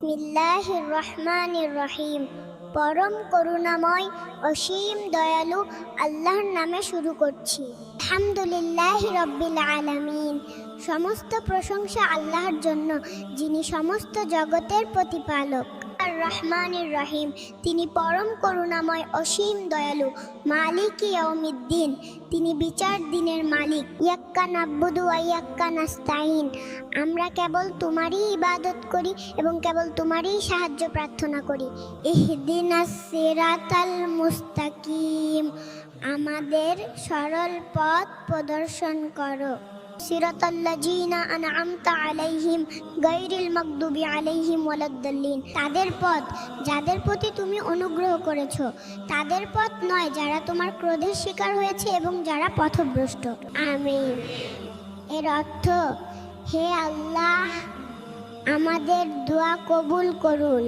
বিসমিল্লাহির রহমানির রহিম। পরম করুণাময় অসীম দয়ালু আল্লাহর নামে শুরু করছি। আলহামদুলিল্লাহি রাব্বিল আলামিন। সমস্ত প্রশংসা আল্লাহর জন্য, যিনি সমস্ত জগতের প্রতিপালক। আর রহমানির রহিম, তিনি পরম করুণাময় অসীম দয়ালু। মালিকি ইয়াউমিদ্দিন, তিনি বিচার দিনের মালিক। ইয়াক্কা নাবুদু ওয়া ইয়াক্কা নাস্তাইন, আমরা কেবল তোমারই ইবাদত করি এবং কেবল তোমারই সাহায্য প্রার্থনা করি। ইহদিনাস সিরাতাল মুস্তাকিম, আমাদের সরল পথ প্রদর্শন করো। সিরাতাল্লাযীনা আনআমতা আলাইহিম গায়রিল মাগদুবি আলাইহিম ওয়ালাদ-দাল্লিন, তাদের পথ যাদের প্রতি তুমি অনুগ্রহ করেছো, তাদের পথ নয় যারা তোমার ক্রোধের শিকার হয়েছে এবং যারা পথভ্রষ্ট। আমিন। এর অর্থ, হে আল্লাহ, আমাদের দোয়া কবুল করুন।